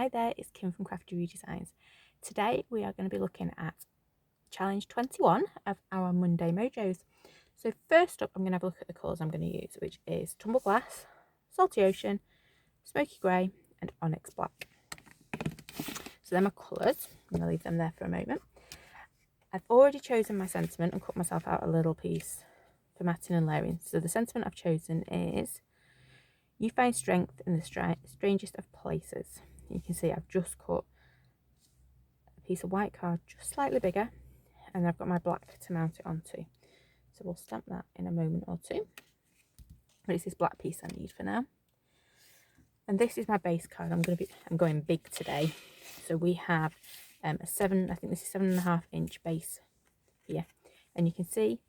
Hi there, it's Kim from Crafty Redesigns. Today we are going to be looking at challenge 21 of our Monday Mojos. So first up, I'm going to have a look at the colours I'm going to use, which is Tumble Glass, Salty Ocean, Smoky Grey and Onyx Black. So they're my colours. I'm going to leave them there for a moment. I've already chosen my sentiment and cut myself out a little piece for matting and layering. So the sentiment I've chosen is, you find strength in the strangest of places. You can see I've just cut a piece of white card just slightly bigger, and I've got my black to mount it onto. So we'll stamp that in a moment or two. But it's this black piece I need for now. And this is my base card. I'm going big today. So we have a I think this is 7.5 inch base here. And you can see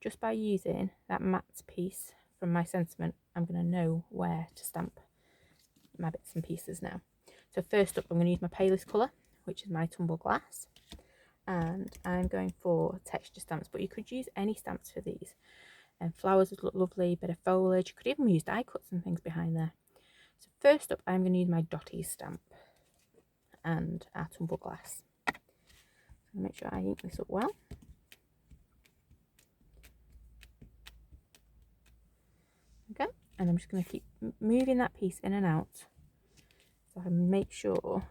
just by using that matte piece from my sentiment, I'm going to know where to stamp my bits and pieces now. So first up, I'm going to use my palest colour, which is my Tumble Glass, and I'm going for texture stamps, but you could use any stamps for these. And flowers would look lovely, bit of foliage. You could even use die cuts and things behind there. So first up, I'm going to use my Dotties stamp and our Tumble Glass. So make sure I ink this up well. Okay, and I'm just going to keep moving that piece in and out so I can make sure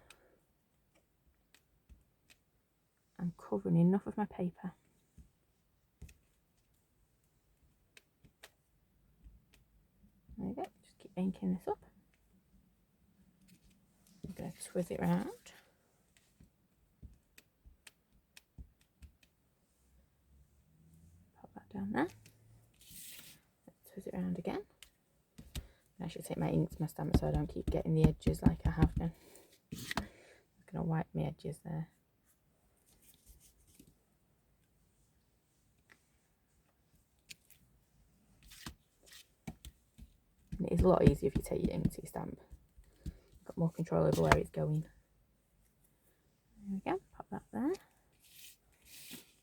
I'm covering enough of my paper. There you go, just keep inking this up. I'm going to twist it around. Pop that down there. Twist it around again. And I should take my ink to my stamp so I don't keep getting the edges like I have been. I'm going to wipe my edges there. And it is a lot easier if you take your ink to your stamp. You've got more control over where it's going. There we go, pop that there.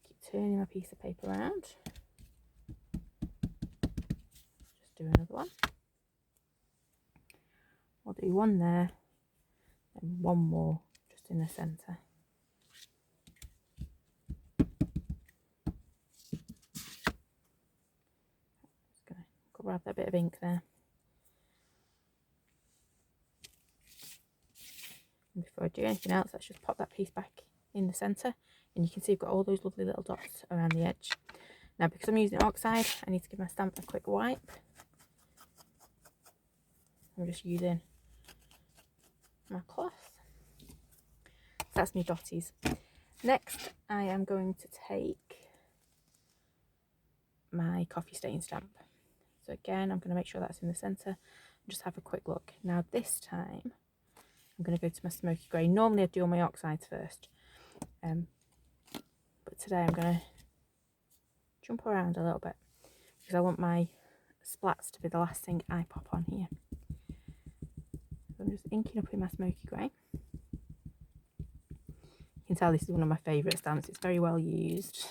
Keep turning my piece of paper around. Just do another one. I'll do one there and one more just in the centre. Just going to grab that bit of ink there. And before I do anything else, let's just pop that piece back in the centre, and you can see I've got all those lovely little dots around the edge. Now because I'm using oxide, I need to give my stamp a quick wipe. I'm just using my cloth. So that's my dotties. Next I am going to take my coffee stain stamp. So again, I'm going to make sure that's in the centre and just have a quick look. Now this time I'm going to go to my smoky grey. Normally I do all my oxides first, but today I'm going to jump around a little bit because I want my splats to be the last thing I pop on here. So I'm just inking up in my smoky grey. You can tell this is one of my favourite stamps. It's very well used.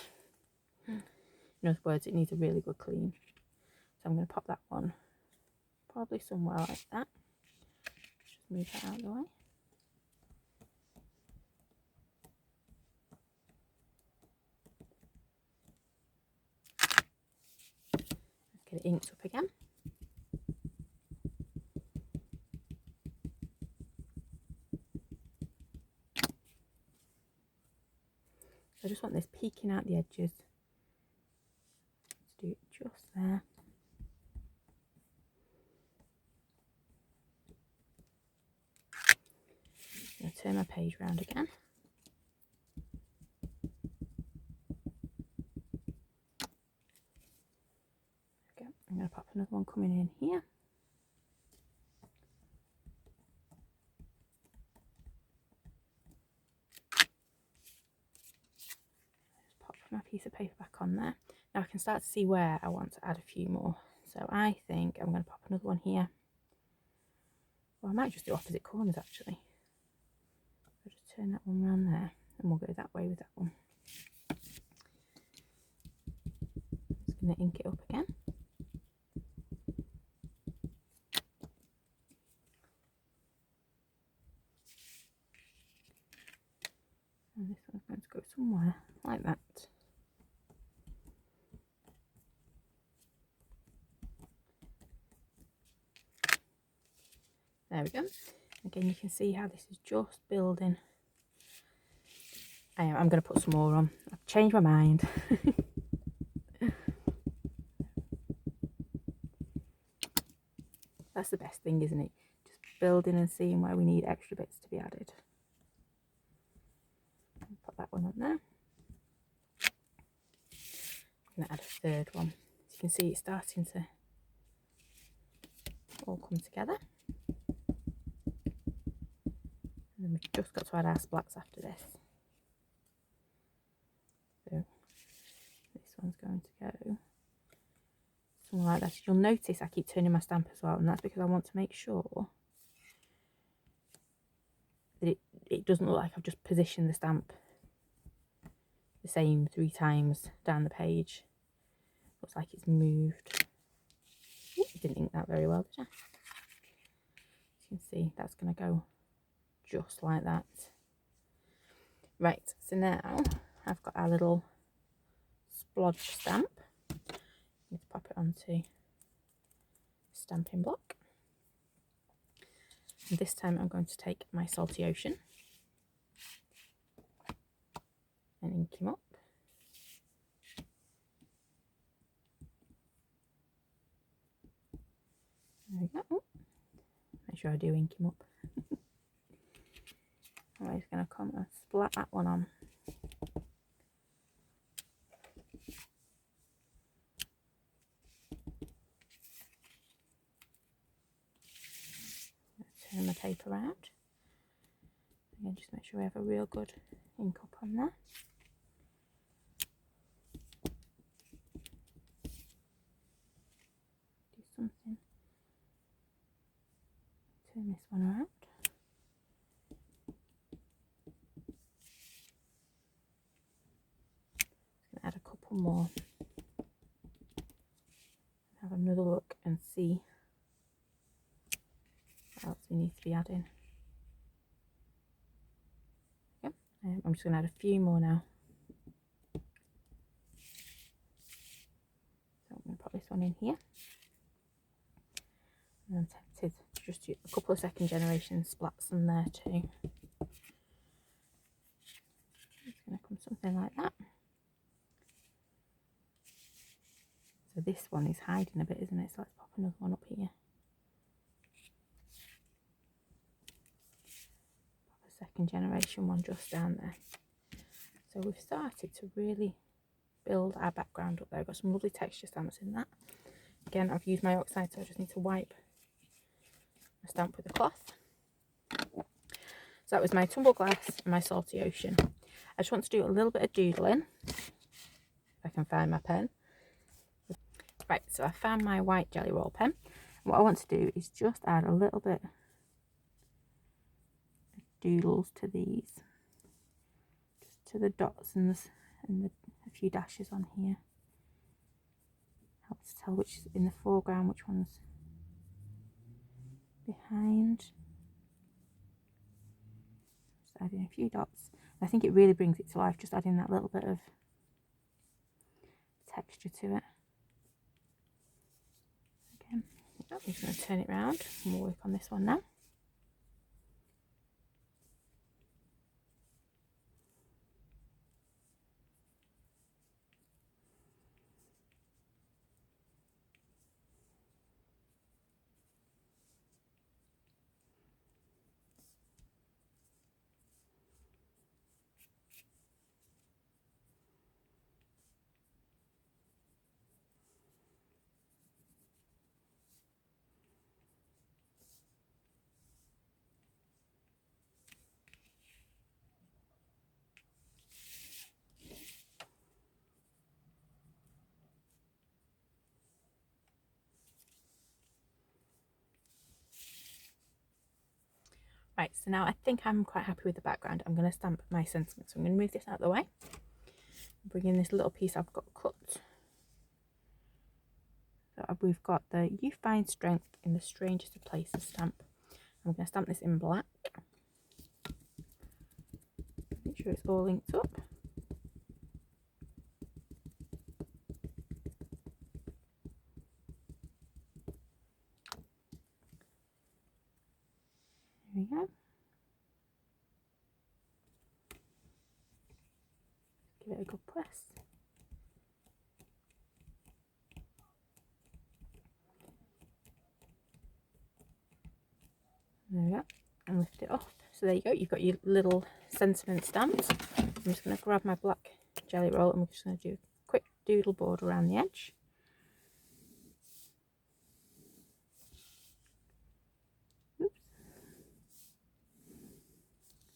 In other words, it needs a really good clean. So I'm going to pop that one probably somewhere like that. Just move that out of the way. Let's get it inked up again. I just want this peeking out the edges. Let's do it just there. I'm going to turn my page round again. Okay, I'm going to pop another one coming in here. Just pop my piece of paper back on there. Now I can start to see where I want to add a few more. So I think I'm going to pop another one here. Well, I might just do opposite corners actually. I'll just turn that one around there and we'll go that way with that one. Just going to ink it up again. And this one's going to go somewhere like that. There we go. Again, you can see how this is just building. I'm going to put some more on. I've changed my mind. That's the best thing, isn't it? Just building and seeing where we need extra bits to be added. Put that one on there. I'm going to add a third one. As you can see, it's starting to all come together. And then we've just got to add our splats after this. So this one's going to go something like that. You'll notice I keep turning my stamp as well, and that's because I want to make sure that it doesn't look like I've just positioned the stamp the same 3 times down the page. Looks like it's moved. Ooh, didn't ink that very well, did I? As you can see, that's going to go just like that. Right, so now I've got our little splodge stamp. I need to pop it onto a stamping block. And this time I'm going to take my Salty Ocean and ink him up. There we go. Oh, make sure I do ink him up. I'm just going to come and splat that one on. Turn the paper around. Again, just make sure we have a real good ink up on there. Do something. Turn this one around. Just going to add a couple more. Have another look and see what else we need to be adding. Yep. I'm just going to add a few more now. So I'm going to put this one in here. And I'm tempted to just do a couple of second generation splats in there too. It's going to come something like that. So this one is hiding a bit, isn't it? So let's pop another one up here. Pop a second generation one just down there. So we've started to really build our background up there. I've got some lovely texture stamps in that. Again, I've used my oxide, so I just need to wipe my stamp with a cloth. So that was my Tumble Glass and my Salty Ocean. I just want to do a little bit of doodling, if I can find my pen. Right, so I found my white Jelly Roll pen. What I want to do is just add a little bit of doodles to these, just to the dots and a few dashes on here. Helps tell which is in the foreground, which one's behind. Just adding a few dots. I think it really brings it to life, just adding that little bit of texture to it. Okay, I'm just going to turn it around and we'll work on this one now. Right, so now I think I'm quite happy with the background. I'm going to stamp my sentiments. So I'm going to move this out of the way. Bring in this little piece I've got cut. So we've got the "You Find Strength in the Strangest of Places" stamp. I'm going to stamp this in black. Make sure it's all linked up. There we go. Give it a good press. There we go. And lift it off. So there you go. You've got your little sentiment stamps. I'm just going to grab my black jelly roll and we're just going to do a quick doodle board around the edge. Oops.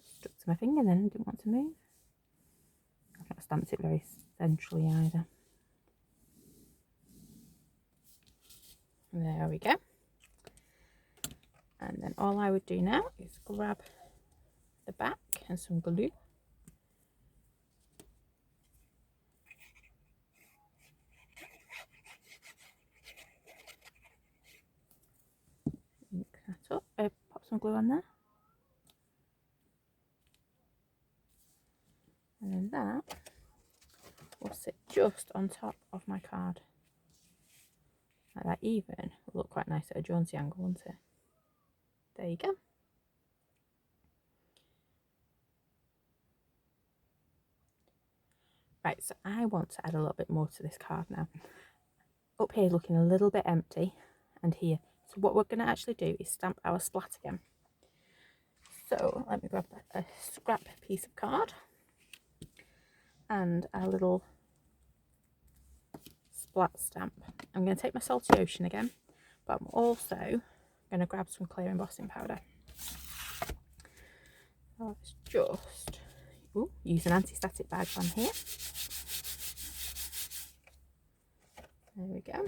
Stuck to my finger then, didn't want to move. I've not stamped it very centrally either. There we go. And then all I would do now is grab the back and some glue. Ink that up, pop some glue on there. And then that will sit just on top of my card. Like that even will look quite nice at a jaunty angle, won't it? There you go. Right, so I want to add a little bit more to this card now. Up here looking a little bit empty, and here. So what we're going to actually do is stamp our splat again. So let me grab a scrap piece of card and a little splat stamp. I'm going to take my salty ocean again, but I'm also going to grab some clear embossing powder. So let's just use an anti-static bag on here. There we go.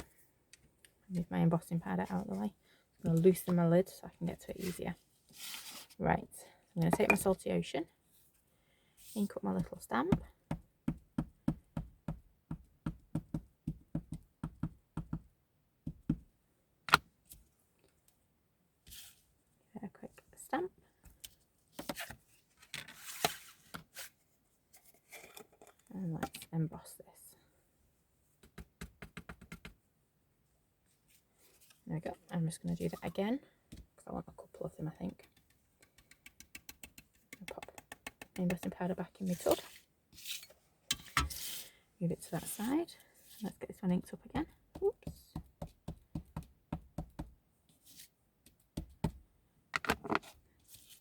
Move my embossing powder out of the way. I'm going to loosen my lid so I can get to it easier. Right, I'm going to take my salty ocean, ink up my little stamp. Give it a quick stamp. And let's emboss this. There we go. I'm just going to do that again because I want a couple of them, I think. I'll pop the embossing powder back in my tub. Move it to that side. Let's get this one inked up again. Oops.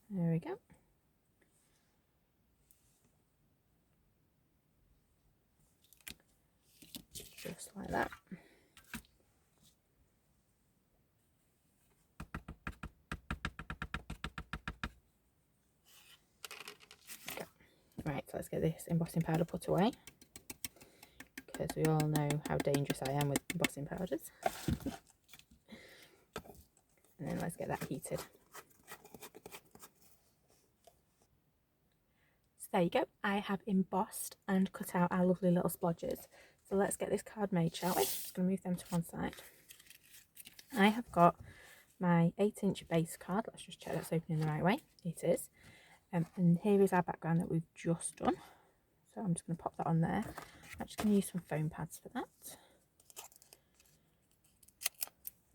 There we go. Just like that. Okay. Right, so let's get this embossing powder put away, because we all know how dangerous I am with embossing powders. And then let's get that heated. So there you go. I have embossed and cut out our lovely little splodges. So let's get this card made, shall we? Just going to move them to one side. I have got my 8-inch base card. Let's just check that's opening the right way. It is. And here is our background that we've just done. So I'm just going to pop that on there. I'm just going to use some foam pads for that. I'm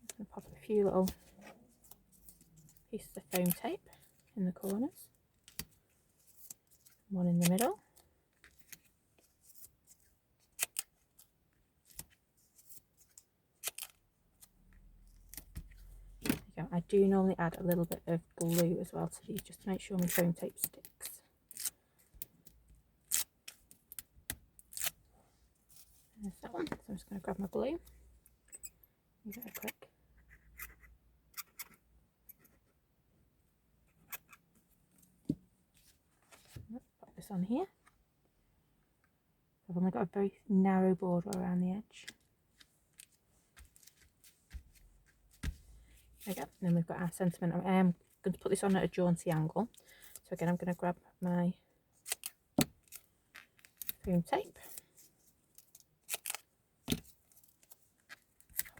just going to pop a few little pieces of foam tape in the corners. One in the middle. There you go. I do normally add a little bit of glue as well to these, just to make sure my foam tape sticks. There's that one. So I'm just going to grab my glue. Give it a quick. Pop this on here. I've only got a very narrow border around the edge. There we go. And then we've got our sentiment. I am going to put this on at a jaunty angle. So again, I'm going to grab my foam tape. Pop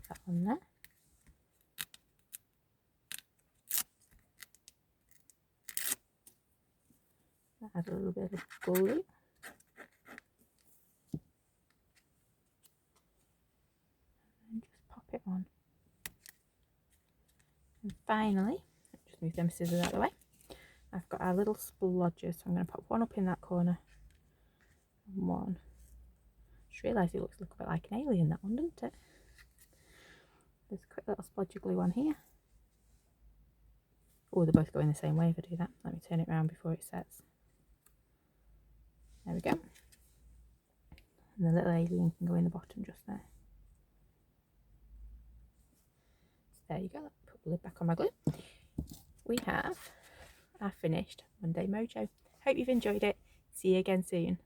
that on there. Add a little bit of glue. And just pop it on. And finally, just move them scissors out of the way. I've got our little splodges, so I'm going to pop one up in that corner. And one. Just realised it looks a little bit like an alien, that one, doesn't it? There's a quick little splodgy glue on here. Oh, they're both going the same way if I do that. Let me turn it around before it sets. There we go. And the little alien can go in the bottom just there. So there you go. Put the lid back on my glue. We have our finished Monday Mojo. Hope you've enjoyed it. See you again soon.